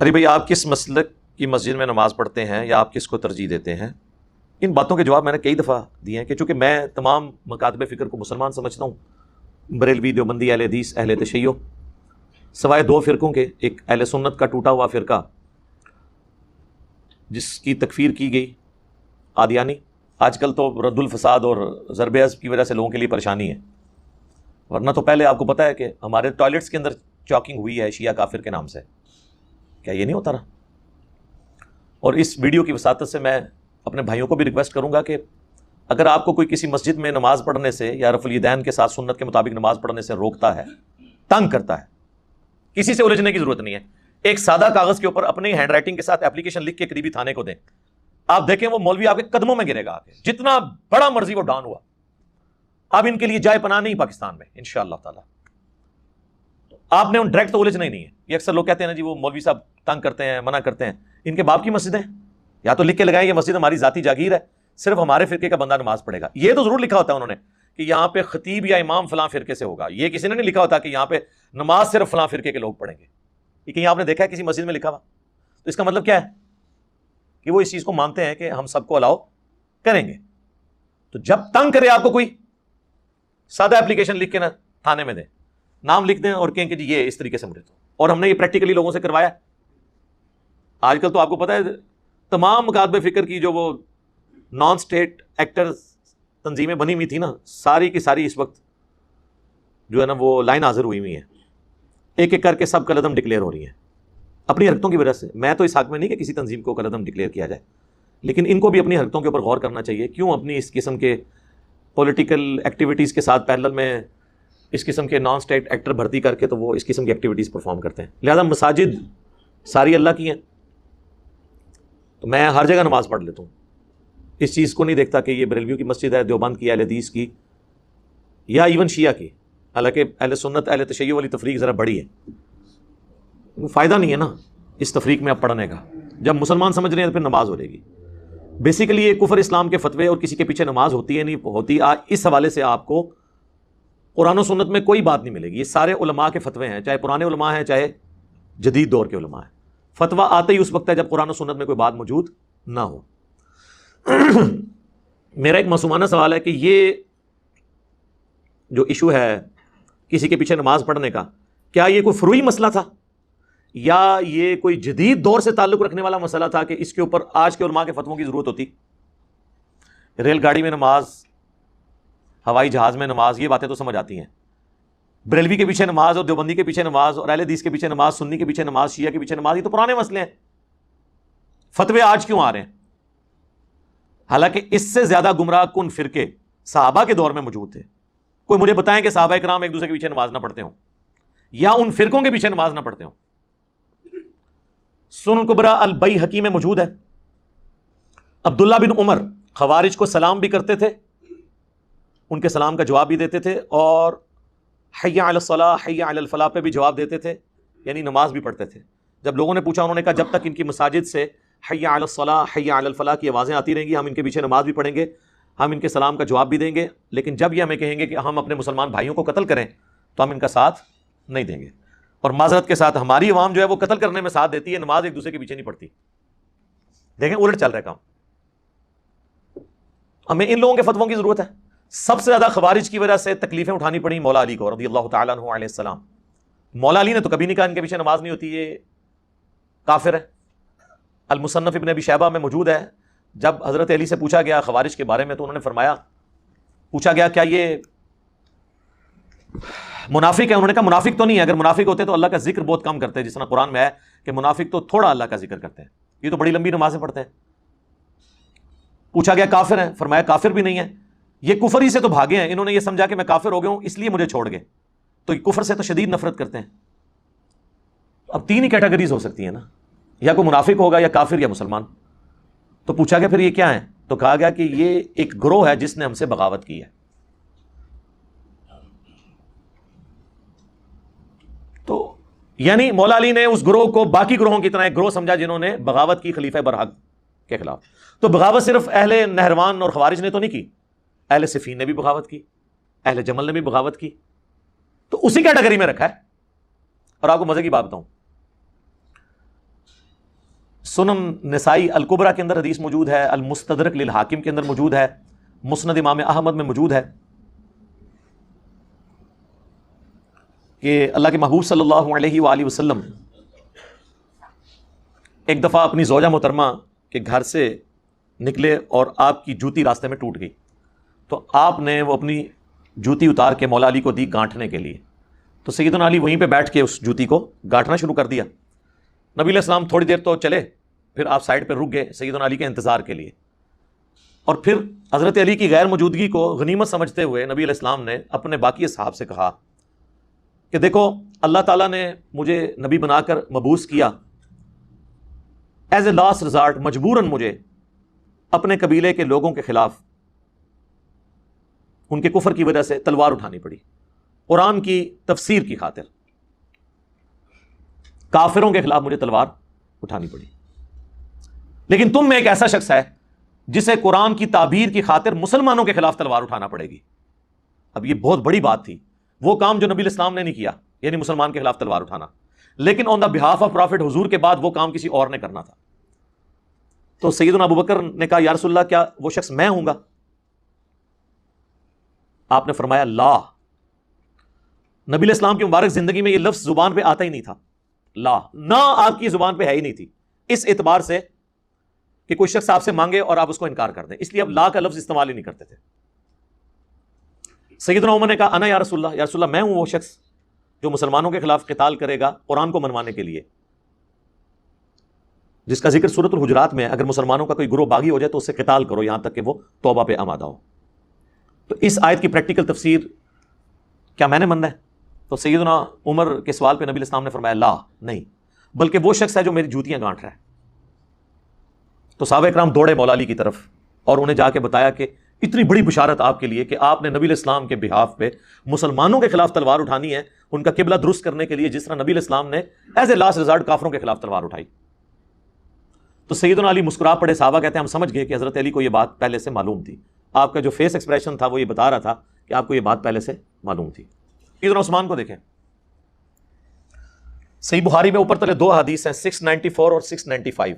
ارے بھائی آپ کس مسلک کی مسجد میں نماز پڑھتے ہیں یا آپ کس کو ترجیح دیتے ہیں؟ ان باتوں کے جواب میں نے کئی دفعہ دیے ہیں کہ چونکہ میں تمام مکاتب فکر کو مسلمان سمجھتا ہوں، بریلوی، دیوبندی، اہل حدیث، اہل تشیع، سوائے دو فرقوں کے، ایک اہل سنت کا ٹوٹا ہوا فرقہ جس کی تکفیر کی گئی، قادیانی۔ آج کل تو رد الفساد اور ضرب عضب کی وجہ سے لوگوں کے لیے پریشانی ہے، ورنہ تو پہلے آپ کو پتہ ہے کہ ہمارے ٹوائلٹس کے اندر چاکنگ ہوئی ہے شیعہ کافر کے نام سے، کیا یہ نہیں ہوتا رہا؟ اور اس ویڈیو کی وساطت سے میں اپنے بھائیوں کو بھی ریکویسٹ کروں گا کہ اگر آپ کو کوئی کسی مسجد میں نماز پڑھنے سے یا رفع الیدین کے ساتھ سنت کے مطابق نماز پڑھنے سے روکتا ہے، تنگ کرتا ہے، کسی سے الجھنے کی ضرورت نہیں ہے، ایک سادہ کاغذ کے اوپر اپنی ہینڈ رائٹنگ کے ساتھ اپلیکیشن لکھ کے قریبی تھانے کو دیں، آپ دیکھیں وہ مولوی آپ کے قدموں میں گرے گا، آ کے جتنا بڑا مرضی وہ ڈان ہوا، اب ان کے لیے جائے پناہ نہیں پاکستان میں انشاءاللہ تعالی۔ آپ نے ان ڈائریکٹ تو الجھنا ہی نہیں ہے۔ یہ اکثر لوگ کہتے ہیں نا جی وہ مولوی صاحب تنگ کرتے ہیں، منع کرتے ہیں، ان کے باپ کی مسجدیں یا تو لکھ کے لگائیں یہ مسجد ہماری ذاتی جاگیر ہے، صرف ہمارے فرقے کا بندہ نماز پڑھے گا، یہ تو ضرور لکھا ہوتا ہے انہوں نے کہ یہاں پہ خطیب یا امام فلاں فرقے سے ہوگا، یہ کسی نے نہیں لکھا ہوتا کہ یہاں پہ نماز صرف فلاں فرقے کے لوگ پڑھیں گے۔ یہ کہیں آپ نے دیکھا ہے کسی مسجد میں لکھا ہوا؟ تو اس کا مطلب کیا ہے کہ وہ اس چیز کو مانتے ہیں کہ ہم سب کو الاؤ کریں گے۔ تو جب تنگ کرے آپ کو کوئی، سادہ اپلیکیشن لکھ کے نا تھانے میں دیں، نام لکھ دیں اور کہیں کہ جی یہ اس طریقے سے مجھے تو، اور ہم نے یہ پریکٹیکلی لوگوں سے کروایا۔ آج کل تو آپ کو پتہ ہے تمام مکاتب فکر کی جو وہ نان سٹیٹ ایکٹرز تنظیمیں بنی ہوئی تھی نا، ساری کی ساری اس وقت جو ہے نا وہ لائن حاضر ہوئی ہوئی ہیں، ایک ایک کر کے سب کالعدم ڈکلیئر ہو رہی ہیں اپنی حرکتوں کی وجہ سے۔ میں تو اس حق میں نہیں کہ کسی تنظیم کو کالعدم ڈکلیئر کیا جائے، لیکن ان کو بھی اپنی حرکتوں کے اوپر غور کرنا چاہیے، کیوں اپنی اس قسم کے پولیٹیکل ایکٹیویٹیز کے ساتھ پیرلل میں اس قسم کے نان سٹیٹ ایکٹر بھرتی کر کے تو وہ اس قسم کی ایکٹیویٹیز پرفارم کرتے ہیں۔ لہذا مساجد ساری اللہ کی ہیں، تو میں ہر جگہ نماز پڑھ لیتا ہوں، اس چیز کو نہیں دیکھتا کہ یہ بریلویوں کی مسجد ہے، دیوبند کی، اہل حدیث کی، یا ایون شیعہ کی۔ حالانکہ اہل سنت اہل تشیع والی تفریق ذرا بڑی ہے، فائدہ نہیں ہے نا اس تفریق میں اب پڑھنے کا۔ جب مسلمان سمجھ رہے ہیں تو پھر نماز ہو جائے گی۔ بیسیکلی یہ کفر اسلام کے فتوے اور کسی کے پیچھے نماز ہوتی ہے نہیں ہوتی، اس حوالے سے آپ کو قرآن و سنت میں کوئی بات نہیں ملے گی۔ یہ سارے علماء کے فتوے ہیں، چاہے پرانے علماء ہیں چاہے جدید دور کے علماء ہیں۔ فتویٰ آتے ہی اس وقت ہے جب قرآن و سنت میں کوئی بات موجود نہ ہو۔ میرا ایک معصومانہ سوال ہے کہ یہ جو ایشو ہے کسی کے پیچھے نماز پڑھنے کا، کیا یہ کوئی فروعی مسئلہ تھا یا یہ کوئی جدید دور سے تعلق رکھنے والا مسئلہ تھا کہ اس کے اوپر آج کے علماء کے فتووں کی ضرورت ہوتی؟ ریل گاڑی میں نماز، ہوائی جہاز میں نماز، یہ باتیں تو سمجھ آتی ہیں۔ بریلوی کے پیچھے نماز اور دیوبندی کے پیچھے نماز اور اہل حدیث کے پیچھے نماز، سنی کے پیچھے نماز، شیعہ کے پیچھے نماز، یہ تو پرانے مسئلے ہیں۔ فتوے آج کیوں آ رہے ہیں؟ حالانکہ اس سے زیادہ گمراہ کن فرقے صحابہ کے دور میں موجود تھے۔ کوئی مجھے بتائیں کہ صحابہ کرام ایک دوسرے کے پیچھے نماز نہ پڑھتے ہوں یا ان فرقوں کے پیچھے نماز نہ پڑھتے ہوں۔ سنن کبریٰ البیہقی میں موجود ہے، عبداللہ بن عمر خوارج کو سلام بھی کرتے تھے، ان کے سلام کا جواب بھی دیتے تھے، اور حی علی الصلاۃ حی علی الفلاح پہ بھی جواب دیتے تھے، یعنی نماز بھی پڑھتے تھے۔ جب لوگوں نے پوچھا، انہوں نے کہا جب تک ان کی مساجد سے حی علی الصلاۃ حی علی الفلاح کی آوازیں آتی رہیں گی ہم ان کے پیچھے نماز بھی پڑھیں گے، ہم ان کے سلام کا جواب بھی دیں گے، لیکن جب یہ ہمیں کہیں گے کہ ہم اپنے مسلمان بھائیوں کو قتل کریں تو ہم ان کا ساتھ نہیں دیں گے۔ اور معذرت کے ساتھ ہماری عوام جو ہے وہ قتل کرنے میں ساتھ دیتی ہے، نماز ایک دوسرے کے پیچھے نہیں پڑتی۔ دیکھیں الٹ چل رہا ہے کام۔ ہمیں ان لوگوں کے فتووں کی ضرورت ہے۔ سب سے زیادہ خوارج کی وجہ سے تکلیفیں اٹھانی پڑیں مولا علی کو رضی اللہ تعالیٰ عنہ علیہ السلام۔ مولا علی نے تو کبھی نہیں کہا ان کے پیچھے نماز نہیں ہوتی، یہ کافر ہے۔ المصنف ابن ابی شیبہ میں موجود ہے، جب حضرت علی سے پوچھا گیا خوارج کے بارے میں تو انہوں نے فرمایا، پوچھا گیا کیا یہ منافق ہے؟ انہوں نے کہا منافق تو نہیں ہے، اگر منافق ہوتے تو اللہ کا ذکر بہت کم کرتے، جس طرح قرآن میں ہے کہ منافق تو تھوڑا اللہ کا ذکر کرتے ہیں، یہ تو بڑی لمبی نمازیں پڑھتے ہیں۔ پوچھا گیا کافر ہیں؟ فرمایا کافر بھی نہیں ہے، یہ کفر ہی سے تو بھاگے ہیں، انہوں نے یہ سمجھا کہ میں کافر ہو گیا ہوں اس لیے مجھے چھوڑ گئے، تو یہ کفر سے تو شدید نفرت کرتے ہیں۔ اب تین ہی کیٹیگریز ہو سکتی ہیں نا، یا کوئی منافق ہوگا یا کافر یا مسلمان۔ تو پوچھا گیا پھر یہ کیا ہے؟ تو کہا گیا کہ یہ ایک گروہ ہے جس نے ہم سے بغاوت کی ہے۔ تو یعنی مولا علی نے اس گروہ کو باقی گروہوں کی طرح ایک گروہ سمجھا جنہوں نے بغاوت کی خلیفہ برحق کے خلاف۔ تو بغاوت صرف اہل نہروان اور خوارج نے تو نہیں کی، اہل صفین نے بھی بغاوت کی، اہل جمل نے بھی بغاوت کی، تو اسی کیٹیگری میں رکھا ہے۔ اور آپ کو مزے کی بات بتاؤں، سنن نسائی الکبریٰ کے اندر حدیث موجود ہے، المستدرک للحاکم کے اندر موجود ہے، مسند امام احمد میں موجود ہے کہ اللہ کے محبوب صلی اللہ علیہ وآلہ وسلم ایک دفعہ اپنی زوجہ محترمہ کے گھر سے نکلے اور آپ کی جوتی راستے میں ٹوٹ گئی، تو آپ نے وہ اپنی جوتی اتار کے مولا علی کو دی گانٹھنے کے لیے، تو سیدنا علی وہیں پہ بیٹھ کے اس جوتی کو گانٹھنا شروع کر دیا۔ نبی علیہ السلام تھوڑی دیر تو چلے، پھر آپ سائڈ پہ رک گئے سیدنا علی کے انتظار کے لیے، اور پھر حضرت علی کی غیر موجودگی کو غنیمت سمجھتے ہوئے نبی علیہ السلام نے اپنے باقی اصحاب سے کہا کہ دیکھو اللہ تعالیٰ نے مجھے نبی بنا کر مبعوث کیا، ایز اے لاسٹ ریزارٹ مجبوراً مجھے اپنے قبیلے کے لوگوں کے خلاف ان کے کفر کی وجہ سے تلوار اٹھانی پڑی، قرآن کی تفسیر کی خاطر کافروں کے خلاف مجھے تلوار اٹھانی پڑی، لیکن تم میں ایک ایسا شخص ہے جسے قرآن کی تعبیر کی خاطر مسلمانوں کے خلاف تلوار اٹھانا پڑے گی۔ اب یہ بہت بڑی بات تھی، وہ کام جو نبی علیہ السلام نے نہیں کیا، یعنی مسلمان کے خلاف تلوار اٹھانا، لیکن آن دا بہاف آف پروفٹ حضور کے بعد وہ کام کسی اور نے کرنا تھا۔ تو سیدنا ابو بکر نے کہا یا رسول اللہ کیا وہ شخص میں ہوں گا؟ آپ نے فرمایا لا۔ نبی علیہ السلام کی مبارک زندگی میں یہ لفظ زبان پہ آتا ہی نہیں تھا، لا، نہ آپ کی زبان پہ ہے ہی نہیں تھی، اس اعتبار سے کہ کوئی شخص آپ سے مانگے اور آپ اس کو انکار کر دیں، اس لیے اب لا کا لفظ استعمال ہی نہیں کرتے تھے۔ سیدنا عمر نے کہا انا یا رسول اللہ، یا رسول اللہ میں ہوں وہ شخص جو مسلمانوں کے خلاف قتال کرے گا قرآن کو منوانے کے لیے، جس کا ذکر سورۃ الحجرات میں ہے، اگر مسلمانوں کا کوئی گروہ باغی ہو جائے تو اس سے قتال کرو یہاں تک کہ وہ توبہ پہ آمادہ ہو۔ تو اس آیت کی پریکٹیکل تفسیر کیا میں نے مننا ہے؟ تو سیدنا عمر کے سوال پہ نبی علیہ السلام نے فرمایا لا، نہیں، بلکہ وہ شخص ہے جو میری جوتیاں گانٹ رہا ہے۔ تو صحابہ اکرام دوڑے مولا علی کی طرف اور انہیں جا کے بتایا کہ اتنی بڑی بشارت آپ کے لیے کہ آپ نے نبی علیہ السلام کے بہاف پہ مسلمانوں کے خلاف تلوار اٹھانی ہے، ان کا قبلہ درست کرنے کے لیے، جس طرح نبی علیہ السلام نے ایز اے لاسٹ ریزارٹ کافروں کے خلاف تلوار اٹھائی۔ تو سیدنا علی مسکرا پڑے، صحابہ کہتے ہیں ہم سمجھ گئے کہ حضرت علی کو یہ بات پہلے سے معلوم تھی، آپ کا جو فیس ایکسپریشن تھا وہ یہ بتا رہا تھا کہ آپ کو یہ بات پہلے سے معلوم تھی۔ سیدنا عثمان کو دیکھیں، صحیح بخاری میں اوپر تلے دو حدیث ہیں 694 اور 695،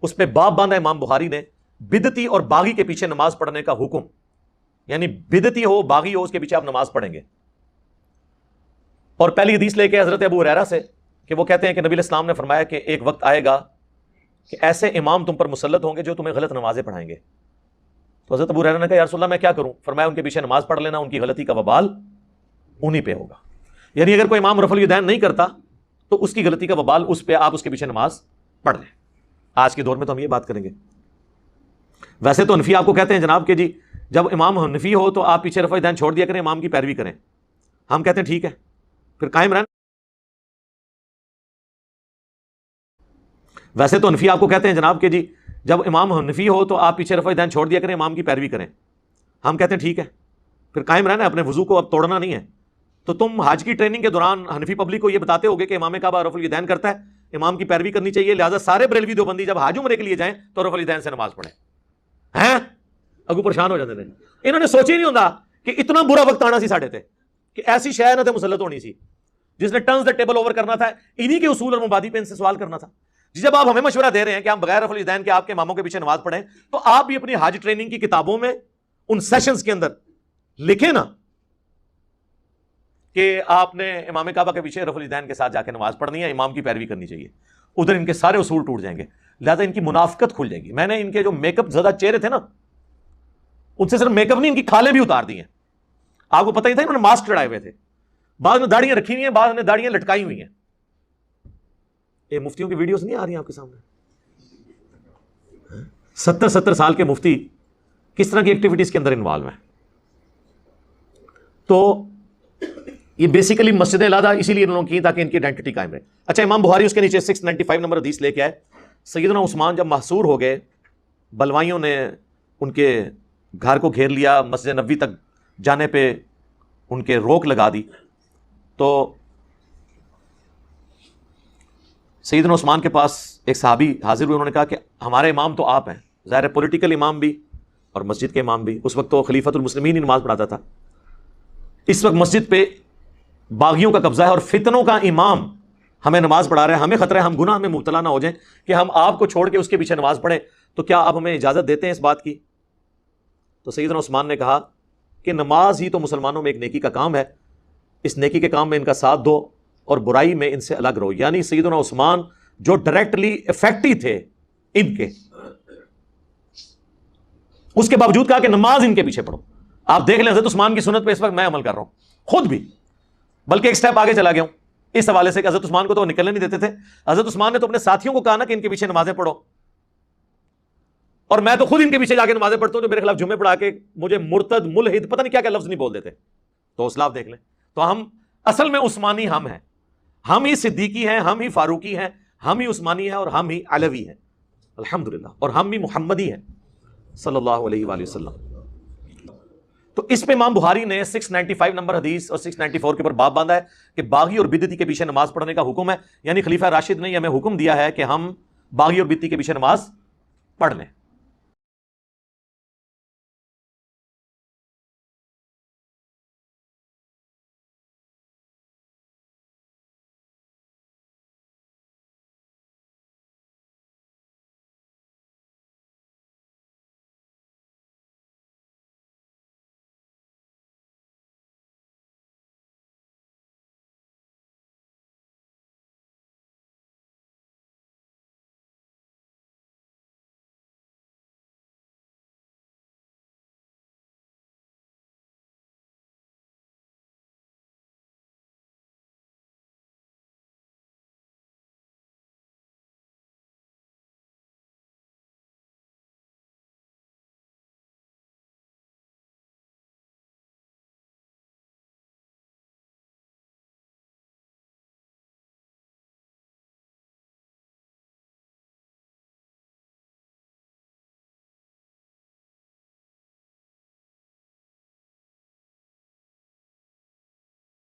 اس پہ باب باندھا امام بخاری نے بدعتی اور باغی کے پیچھے نماز پڑھنے کا حکم، یعنی بدعتی ہو باغی ہو اس کے پیچھے آپ نماز پڑھیں گے۔ اور پہلی حدیث لے کے حضرت ابو ہریرہ سے کہ وہ کہتے ہیں کہ نبی علیہ السلام نے فرمایا کہ ایک وقت آئے گا کہ ایسے امام تم پر مسلط ہوں گے جو تمہیں غلط نمازیں پڑھائیں گے۔ تو حضرت ابو ہریرہ نے کہا یا رسول اللہ میں کیا کروں؟ فرمایا ان کے پیچھے نماز پڑھ لینا، ان کی غلطی کا وبال انہی پہ ہوگا، یعنی اگر کوئی امام رفع الیدین نہیں کرتا تو اس کی غلطی کا وبال اس پہ، آپ اس کے پیچھے نماز پڑھ لیں۔ آج کے دور میں تو ہم یہ بات کریں گے۔ ویسے تو حنفی آپ کو کہتے ہیں جناب کہ جی جب امام حنفی ہو تو آپ پیچھے رفع الیدین چھوڑ دیا کریں، امام کی پیروی کریں۔ ہم کہتے ہیں ٹھیک ہے، پھر قائم رہنا۔ ویسے تو حنفی آپ کو کہتے ہیں جناب کہ جی جب امام حنفی ہو تو آپ پیچھے رفع الیدین چھوڑ دیا کریں، امام کی پیروی کریں۔ ہم کہتے ہیں ٹھیک ہے، پھر قائم رہنا، اپنے وضو کو اب توڑنا نہیں ہے۔ تو تم حج کی ٹریننگ کے دوران حنفی پبلک کو یہ بتاتے ہوگے کہ امام کعبہ رفع الیدین کرتا ہے، امام کی پیروی کرنی چاہیے، لہٰذا سارے بریلوی دیوبندی جب حج عمرے کے لیے جائیں تو رفع الیدین سے نماز پڑھیں۔ ہیں اگو پریشان ہو جاتے تھے، انہوں نے سوچ ہی نہیں ہوتا کہ اتنا برا وقت آنا سی ساڈے تے کہ ایسی شے نہ تے مسلط ہونی سی جس نے ٹرنز دا ٹیبل اوور کرنا تھا، انہی کے اصول اور مبادی پہ ان سے سوال کرنا تھا۔ جب آپ ہمیں مشورہ دے رہے ہیں کہ ہم بغیر رفع الیدین کے آپ کے اماموں کے پیچھے نماز پڑھیں، تو آپ بھی اپنی حج ٹریننگ کی کتابوں میں ان سیشنز کے اندر لکھیں نا کہ آپ نے امام کعبہ کے پیچھے رفع الیدین کے ساتھ جا کے نماز پڑھنی ہے، امام کی پیروی کرنی چاہیے۔ ادھر ان کے سارے اصول ٹوٹ جائیں گے، لہذا ان کی منافقت کھل جائے گی۔ میں نے ان کے جو میک اپ زدہ چہرے تھے نا، ان سے صرف میک اپ نہیں، ان کی کھالیں بھی اتار دی ہیں۔ آپ کو پتہ ہی تھا انہوں نے ماسک چڑھائے ہوئے تھے، بعض نے داڑیاں رکھی ہوئی ہیں، بعض نے داڑیاں لٹکائی ہوئی ہیں۔ یہ مفتیوں کی ویڈیوز نہیں آ رہی ہیں آپ کے سامنے؟ 70 سال کے مفتی کس طرح کی ایکٹیویٹیز کے اندر انوالو ہیں۔ تو یہ بیسیکلی مسجد علادہ اسی لیے انہوں نے کی تاکہ ان کی آئیڈینٹی قائم رہے۔ اچھا، امام بخاری اس کے نیچے 695 نمبر حدیث لے کے آئے، سیدنا عثمان جب محصور ہو گئے، بلوائیوں نے ان کے گھر کو گھیر لیا، مسجد نبوی تک جانے پہ ان کے روک لگا دی، تو سیدنا عثمان کے پاس ایک صحابی حاضر ہوئے، انہوں نے کہا کہ ہمارے امام تو آپ ہیں، ظاہر پولیٹیکل امام بھی اور مسجد کے امام بھی۔ اس وقت تو خلیفۃ المسلمین ہی نماز پڑھاتا تھا، اس وقت مسجد پہ باغیوں کا قبضہ ہے اور فتنوں کا امام ہمیں نماز پڑھا رہے ہیں, ہمیں خطرہ ہے ہم گناہ میں مبتلا نہ ہو جائیں کہ ہم آپ کو چھوڑ کے اس کے پیچھے نماز پڑھیں, تو کیا آپ ہمیں اجازت دیتے ہیں اس بات کی؟ تو سیدنا عثمان نے کہا کہ نماز ہی تو مسلمانوں میں ایک نیکی کا کام ہے, اس نیکی کے کام میں ان کا ساتھ دو اور برائی میں ان سے الگ رہو. یعنی سیدنا عثمان جو ڈائریکٹلی افیکٹی تھے ان کے, اس کے باوجود کہا کہ نماز ان کے پیچھے پڑھو. آپ دیکھ لیں حضرت عثمان کی سنت پہ اس وقت میں عمل کر رہا ہوں خود بھی, بلکہ ایک سٹیپ آگے چلا گیا ہوں اس حوالے سے کہ حضرت عثمان کو تو نکلنے نہیں دیتے تھے. حضرت عثمان نے تو اپنے ساتھیوں کو کہا نا کہ ان کے پیچھے نمازیں پڑھو, اور میں تو خود ان کے پیچھے جا کے نمازیں پڑھتا ہوں جو میرے خلاف جمعے پڑھا کے مجھے مرتد ملحد پتہ نہیں کیا کیا لفظ نہیں بول دیتے. تو اسلاف دیکھ لیں. تو ہم اصل میں عثمانی ہم ہیں, ہم ہی صدیقی ہیں, ہم ہی فاروقی ہیں, ہم ہی عثمانی ہیں, اور ہم ہی علوی ہیں الحمدللہ, اور ہم ہی محمدی ہیں صلی اللہ علیہ وآلہ وسلم. تو اس پہ امام بخاری نے 695 نمبر حدیث اور 694 کے اوپر باب باندھا ہے کہ باغی اور بدعتی کے پیچھے نماز پڑھنے کا حکم ہے. یعنی خلیفہ راشد نے ہمیں حکم دیا ہے کہ ہم باغی اور بدعتی کے پیچھے نماز پڑھ لیں.